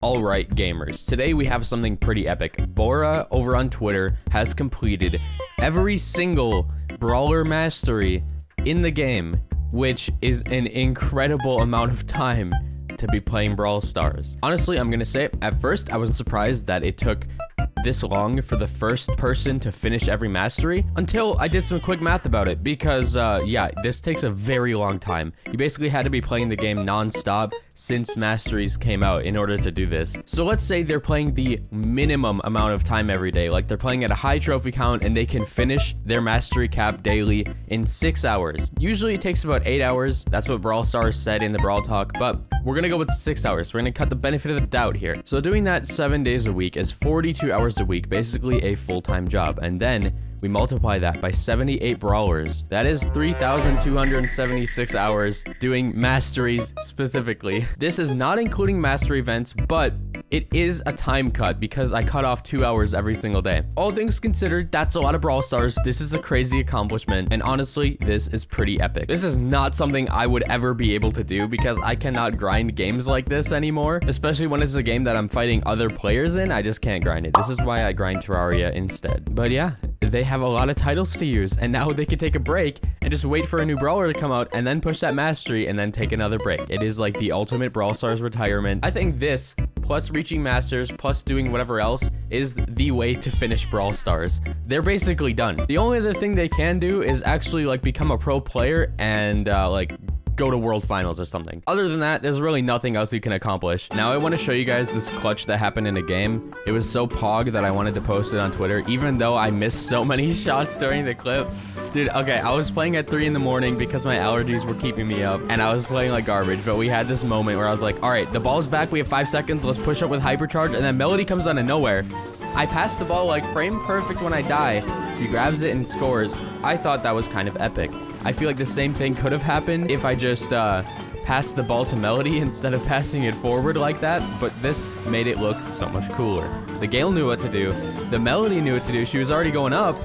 Alright gamers, today we have something pretty epic. Bora over on Twitter has completed every single Brawler Mastery in the game, which is an incredible amount of time to be playing Brawl Stars. Honestly, I'm gonna say, at first I was surprised that it took this long for the first person to finish every mastery until I did some quick math about it because yeah, this takes a very long time. You basically had to be playing the game non-stop since masteries came out in order to do this. So let's say they're playing the minimum amount of time every day, like they're playing at a high trophy count and they can finish their mastery cap daily in 6 hours. Usually it takes about 8 hours. That's what Brawl Stars said in the Brawl Talk, but we're gonna go with 6 hours. We're gonna cut the benefit of the doubt here. So doing that 7 days a week is 42 hours a week, basically a full-time job. And then we multiply that by 78 brawlers. That is 3,276 hours doing masteries specifically. This is not including mastery events, but it is a time cut because I cut off 2 hours every single day. All things considered, that's a lot of Brawl Stars. This is a crazy accomplishment, and honestly, this is pretty epic. This is not something I would ever be able to do because I cannot grind games like this anymore, especially when it's a game that I'm fighting other players in. I just can't grind it. This is why I grind Terraria instead. But yeah, they have a lot of titles to use, and now they can take a break and just wait for a new brawler to come out and then push that mastery and then take another break. It is like the ultimate Brawl Stars retirement. I think this, plus reaching masters, plus doing whatever else, is the way to finish Brawl Stars. They're basically done. The only other thing they can do is actually like become a pro player and like go to world finals or something. Other than that, there's really nothing else you can accomplish. Now I want to show you guys this clutch that happened in a game. It was so pog that I wanted to post it on Twitter, even though I missed so many shots during the clip. Dude, okay, I was playing at 3 in the morning because my allergies were keeping me up, and I was playing like garbage, but we had this moment where I was like, all right, the ball's back, we have 5 seconds, let's push up with hypercharge, and then Melody comes out of nowhere. I passed the ball like frame perfect when I die. She grabs it and scores. I thought that was kind of epic. I feel like the same thing could have happened if I just passed the ball to Melody instead of passing it forward like that, but this made it look so much cooler. The Gale knew what to do. The Melody knew what to do. She was already going up.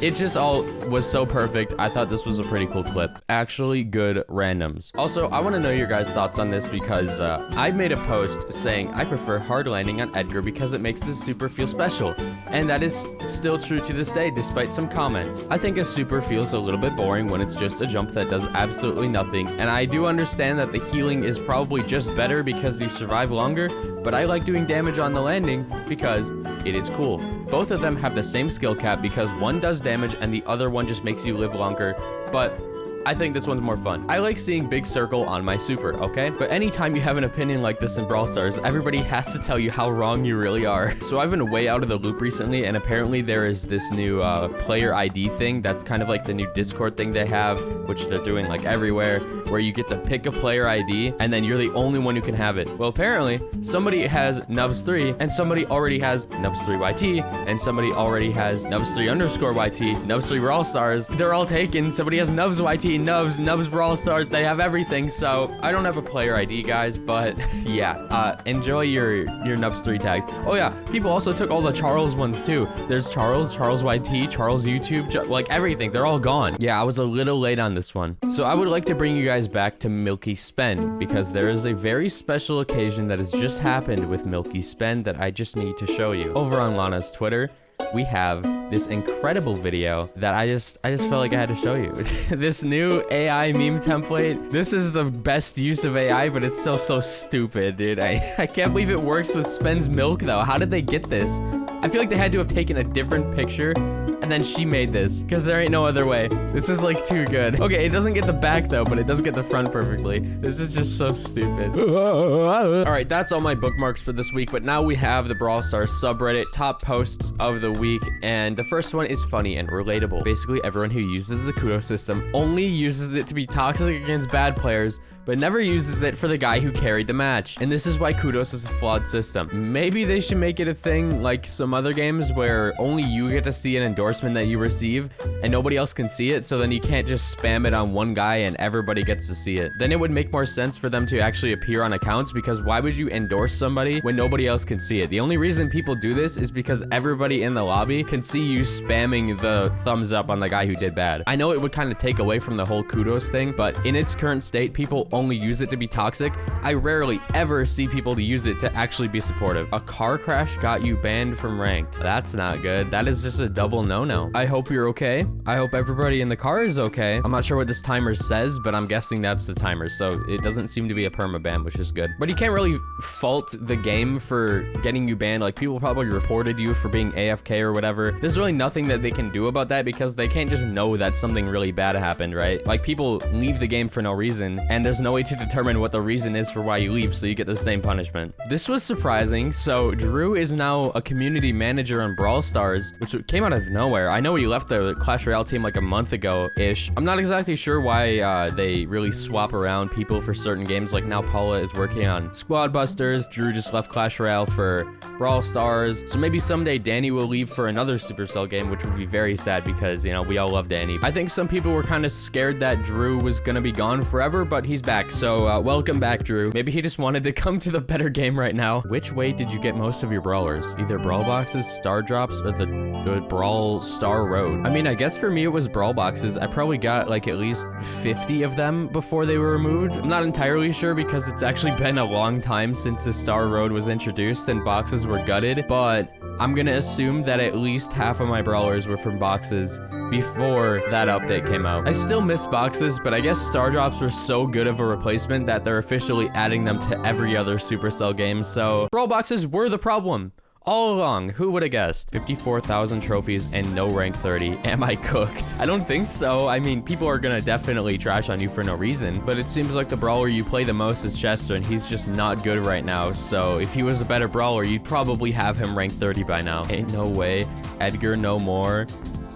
It just all was so perfect. I thought this was a pretty cool clip. Actually good randoms. Also, I want to know your guys' thoughts on this because I made a post saying I prefer hard landing on Edgar because it makes the super feel special. And that is still true to this day, despite some comments. I think a super feels a little bit boring when it's just a jump that does absolutely nothing. And I do understand that the healing is probably just better because you survive longer, but I like doing damage on the landing because it is cool. Both of them have the same skill cap because one does damage and the other one just makes you live longer, but I think this one's more fun. I like seeing big circle on my super, okay? But anytime you have an opinion like this in Brawl Stars, everybody has to tell you how wrong you really are. So I've been way out of the loop recently, and apparently there is this new player ID thing that's kind of like the new Discord thing they have, which they're doing like everywhere, where you get to pick a player ID, and then you're the only one who can have it. Well, apparently, somebody has Nubs3, and somebody already has Nubs3YT, and somebody already has Nubs3_YT, Nubs3 Brawl Stars. They're all taken. Somebody has Nubs YT, Nubs Brawl Stars. They have everything, so I don't have a player ID, guys, but yeah, enjoy your Nubs3 tags. Oh yeah, people also took all the Charles ones too. There's Charles YT, Charles YouTube, like everything. They're all gone. Yeah, I was a little late on this one. So I would like to bring you guys back to Milky Spend because there is a very special occasion that has just happened with Milky Spend that I just need to show you. Over on Lana's Twitter, we have this incredible video that I just felt like I had to show you. This new AI meme template. This is the best use of AI, but it's so stupid, dude. I can't believe it works with Spend's milk, though. How did they get this? I feel like they had to have taken a different picture and then she made this because there ain't no other way. This is like too good. Okay, it doesn't get the back though, but it does get the front perfectly. This is just so stupid. All right, that's all my bookmarks for this week, but now we have the Brawl Stars subreddit top posts of the week, and the first one is funny and relatable. Basically, everyone who uses the Kudos system only uses it to be toxic against bad players, but never uses it for the guy who carried the match. And this is why Kudos is a flawed system. Maybe they should make it a thing like some other games where only you get to see an endorsement reinforcement that you receive and nobody else can see it, so then you can't just spam it on one guy and everybody gets to see it. Then it would make more sense for them to actually appear on accounts, because why would you endorse somebody when nobody else can see it? The only reason people do this is because everybody in the lobby can see you spamming the thumbs up on the guy who did bad. I know it would kind of take away from the whole Kudos thing, but in its current state, people only use it to be toxic. I rarely ever see people to use it to actually be supportive. A car crash got you banned from ranked. That's not good. That is just a double no-no. I hope you're okay. I hope everybody in the car is okay. I'm not sure what this timer says, but I'm guessing that's the timer, so it doesn't seem to be a permaban, which is good. But you can't really fault the game for getting you banned. Like, people probably reported you for being AFK or whatever. There's really nothing that they can do about that, because they can't just know that something really bad happened, right? Like, people leave the game for no reason, and there's no way to determine what the reason is for why you leave, so you get the same punishment. This was surprising. So Drew is now a community manager on Brawl Stars, which came out of nowhere. I know he left the Clash Royale team like a month ago-ish. I'm not exactly sure why they really swap around people for certain games. Like, now Paula is working on Squad Busters. Drew just left Clash Royale for Brawl Stars. So maybe someday Danny will leave for another Supercell game, which would be very sad because, you know, we all love Danny. I think some people were kind of scared that Drew was gonna be gone forever, but he's back. So welcome back, Drew. Maybe he just wanted to come to the better game right now. Which way did you get most of your brawlers? Either brawl boxes, star drops, or the Brawl Star Road? I mean, I guess for me it was brawl boxes. I probably got like at least 50 of them before they were removed. I'm not entirely sure because it's actually been a long time since the Star Road was introduced and boxes were gutted, but I'm gonna assume that at least half of my brawlers were from boxes before that update came out. I still miss boxes, but I guess star drops were so good of a replacement that they're officially adding them to every other Supercell game, so brawl boxes were the problem. All along, who would have guessed? 54,000 trophies and no rank 30. Am I cooked? I don't think so. I mean, people are gonna definitely trash on you for no reason, but it seems like the brawler you play the most is Chester, and he's just not good right now. So if he was a better brawler, you'd probably have him rank 30 by now. Ain't no way. Edgar, no more.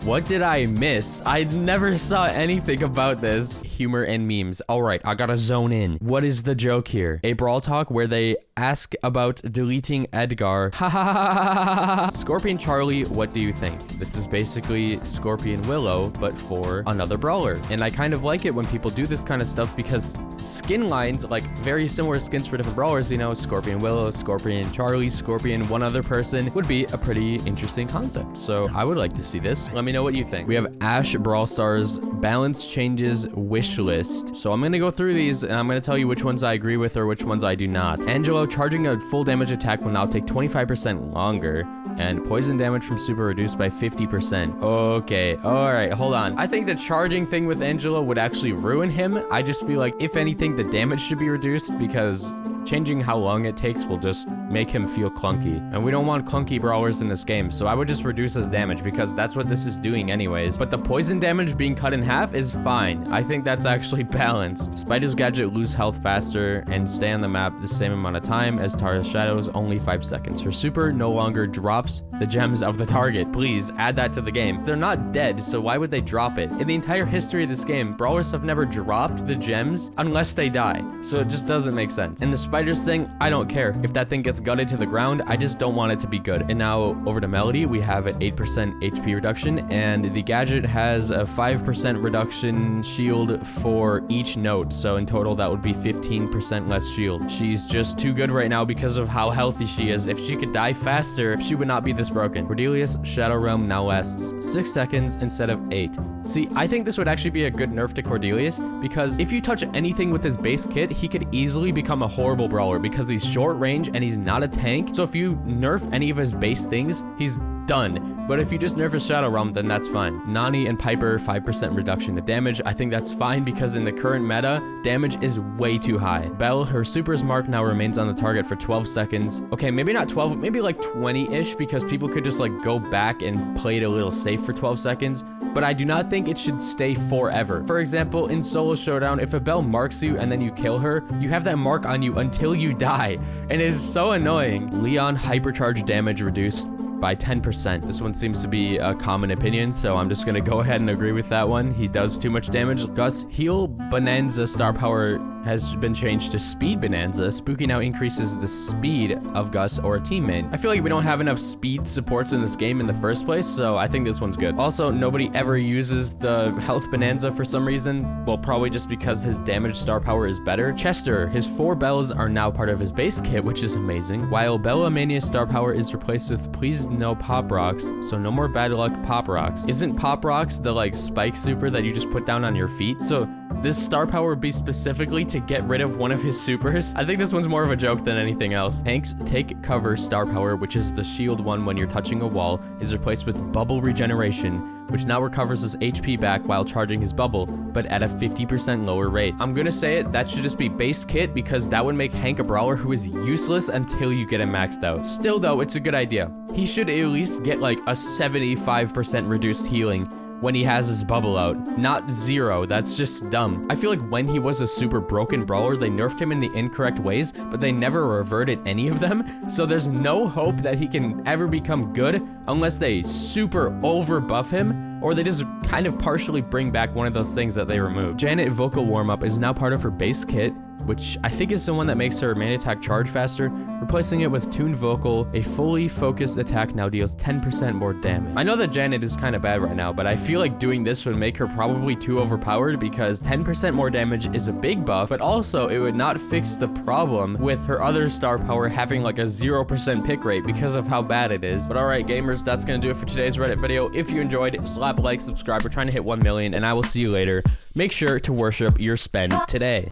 What did I miss? I never saw anything about this. Humor and memes. All right, I gotta zone in. What is the joke here? A brawl talk where they ask about deleting Edgar. Ha ha ha ha ha. Scorpion Charlie, what do you think? This is basically Scorpion Willow, but for another brawler. And I kind of like it when people do this kind of stuff because skin lines, like very similar skins for different brawlers, you know, Scorpion Willow, Scorpion Charlie, Scorpion one other person, would be a pretty interesting concept. So I would like to see this. Let me know what you think. We have Ash Brawl Stars balance changes wish list. So I'm gonna go through these and I'm gonna tell you which ones I agree with or which ones I do not. Angelo, charging a full damage attack will now take 25% longer, and poison damage from super reduced by 50%. Okay, all right, hold on. I think the charging thing with Angelo would actually ruin him. I just feel like if anything, the damage should be reduced because changing how long it takes will just make him feel clunky. And we don't want clunky brawlers in this game, so I would just reduce his damage because that's what this is doing anyways. But the poison damage being cut in half is fine. I think that's actually balanced. Spider's gadget lose health faster and stay on the map the same amount of time as Tara's shadows, only 5 seconds. Her super no longer drops the gems of the target. Please add that to the game. They're not dead, so why would they drop it? In the entire history of this game, brawlers have never dropped the gems unless they die, so it just doesn't make sense. And the Spiders thing, I don't care. If that thing gets gutted to the ground, I just don't want it to be good. And now over to Melody, we have an 8% HP reduction, and the gadget has a 5% reduction shield for each note. So in total, that would be 15% less shield. She's just too good right now because of how healthy she is. If she could die faster, she would not be this broken. Cordelia's Shadow Realm now lasts 6 seconds instead of 8. See, I think this would actually be a good nerf to Cordelius because if you touch anything with his base kit, he could easily become a horrible brawler because he's short range and he's not a tank. So if you nerf any of his base things, he's done. But if you just nerf his Shadow Realm, then that's fine. Nani and Piper, 5% reduction to damage. I think that's fine because in the current meta, damage is way too high. Belle, her super's mark now remains on the target for 12 seconds. Okay, maybe not 12, maybe like 20-ish because people could just like go back and play it a little safe for 12 seconds. But I do not think it should stay forever. For example, in Solo Showdown, if a Belle marks you and then you kill her, you have that mark on you until you die. And it is so annoying. Leon, hypercharge damage reduced by 10%. This one seems to be a common opinion, so I'm just gonna go ahead and agree with that one. He does too much damage. Gus, heal Bonanza star power has been changed to Speed Bonanza. Spooky now increases the speed of Gus or a teammate. I feel like we don't have enough speed supports in this game in the first place, so I think this one's good. Also, nobody ever uses the Health Bonanza for some reason. Well, probably just because his damage star power is better. Chester, his 4 bells are now part of his base kit, which is amazing. While Bella Mania star power is replaced with please no pop rocks, so no more bad luck pop rocks. Isn't pop rocks the like spike super that you just put down on your feet? So this star power would be specifically to get rid of one of his supers. I think this one's more of a joke than anything else. Hank's take cover star power, which is the shield one when you're touching a wall, is replaced with bubble regeneration, which now recovers his HP back while charging his bubble, but at a 50% lower rate. I'm gonna say it, that should just be base kit because that would make Hank a brawler who is useless until you get him maxed out. Still though, it's a good idea. He should at least get like a 75% reduced healing when he has his bubble out, not 0. That's just dumb. I feel like when he was a super broken brawler, they nerfed him in the incorrect ways, but they never reverted any of them. So there's no hope that he can ever become good unless they super over buff him, or they just kind of partially bring back one of those things that they removed. Janet vocal warm-up is now part of her base kit, which I think is the one that makes her main attack charge faster. Replacing it with tuned vocal, a fully focused attack now deals 10% more damage. I know that Janet is kind of bad right now, but I feel like doing this would make her probably too overpowered because 10% more damage is a big buff, but also it would not fix the problem with her other star power having like a 0% pick rate because of how bad it is. But alright gamers, that's gonna do it for today's Reddit video. If you enjoyed, slap like, subscribe. We're trying to hit 1 million, and I will see you later. Make sure to worship your spend today.